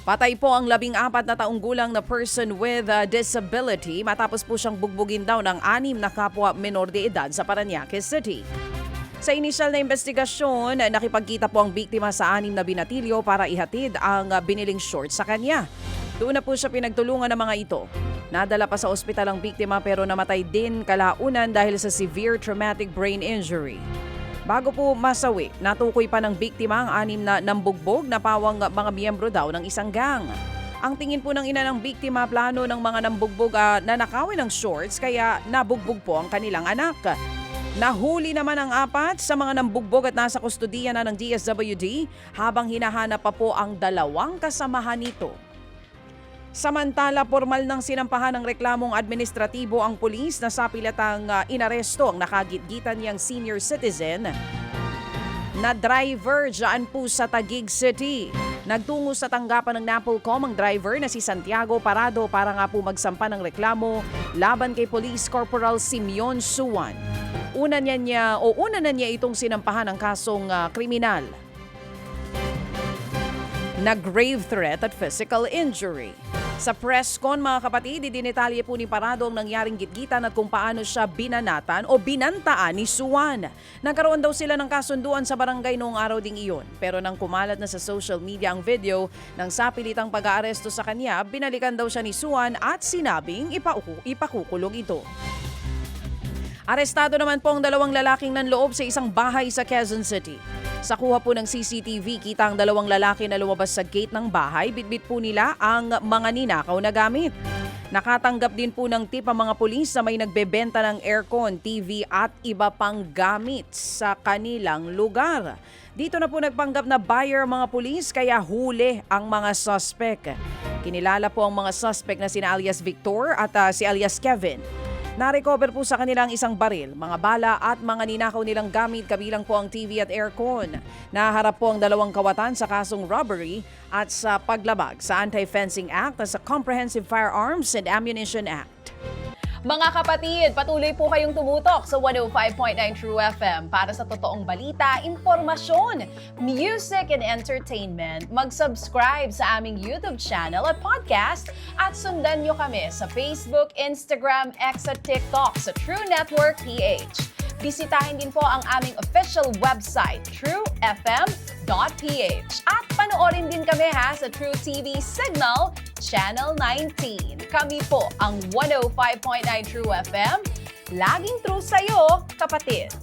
Patay po ang 14 na taong gulang na person with a disability matapos po siyang bugbugin daw ng 6 na kapwa menor de edad sa Parañaque City. Sa inisyal na investigasyon, nakipagkita po ang biktima sa 6 na binatilyo para ihatid ang biniling short sa kanya. Doon na po siya pinagtulungan ng mga ito. Nadala pa sa ospital ang biktima pero namatay din kalaunan dahil sa severe traumatic brain injury. Bago po masawi, natukoy pa ng biktima ang 6 na nambugbog na pawang mga miyembro daw ng isang gang. Ang tingin po ng ina ng biktima, plano ng mga nambugbog na nakawin ng shorts kaya nabugbog po ang kanilang anak. Nahuli naman ang 4 sa mga nambugbog at nasa kustudiya na ng DSWD habang hinahanap pa po ang 2 kasamahan nito. Samantala, formal ng sinampahan ng reklamong administratibo ang pulis na sa pilatang inaresto ang nakagitgitan niyang senior citizen na driver dyan po sa Taguig City. Nagtungo sa tanggapan ng NAPOLCOM ang driver na si Santiago Parado para nga po magsampa ng reklamo laban kay Police Corporal Simeon Suwan. Una na niya itong sinampahan ng kasong kriminal na grave threat at physical injury. Sa press con mga kapatid, dinetalye po ni Parado ang nangyaring gitgitan at kung paano siya binanatan o binantaan ni Suwan. Nagkaroon daw sila ng kasunduan sa barangay noong araw ding iyon. Pero nang kumalat na sa social media ang video ng sapilitang pag-aaresto sa kanya, binalikan daw siya ni Suwan at sinabing ipakukulong ito. Arestado naman po ang 2 lalaking nanloob sa isang bahay sa Quezon City. Sa kuha po ng CCTV, kita ang 2 lalaki na lumabas sa gate ng bahay. Bitbit po nila ang mga ninakaw na gamit. Nakatanggap din po ng tip ang mga pulis na may nagbebenta ng aircon, TV at iba pang gamit sa kanilang lugar. Dito na po nagpanggap na buyer ang mga pulis kaya huli ang mga suspect. Kinilala po ang mga suspect na sina alias Victor at si alias Kevin. Na-recover po sa kanilang isang baril, mga bala at mga ninakaw nilang gamit kabilang po ang TV at aircon. Naharap po ang 2 kawatan sa kasong robbery at sa paglabag sa Anti-Fencing Act at sa Comprehensive Firearms and Ammunition Act. Mga kapatid, patuloy po kayong tumutok sa 105.9 True FM para sa totoong balita, impormasyon, music and entertainment. Mag-subscribe sa aming YouTube channel at podcast at sundan nyo kami sa Facebook, Instagram, X at TikTok sa True Network PH. Bisitahin din po ang aming official website, truefm.ph. At panoorin din kami sa True TV Signal, Channel 19. Kami po ang 105.9 True FM. Laging true sa'yo, kapatid.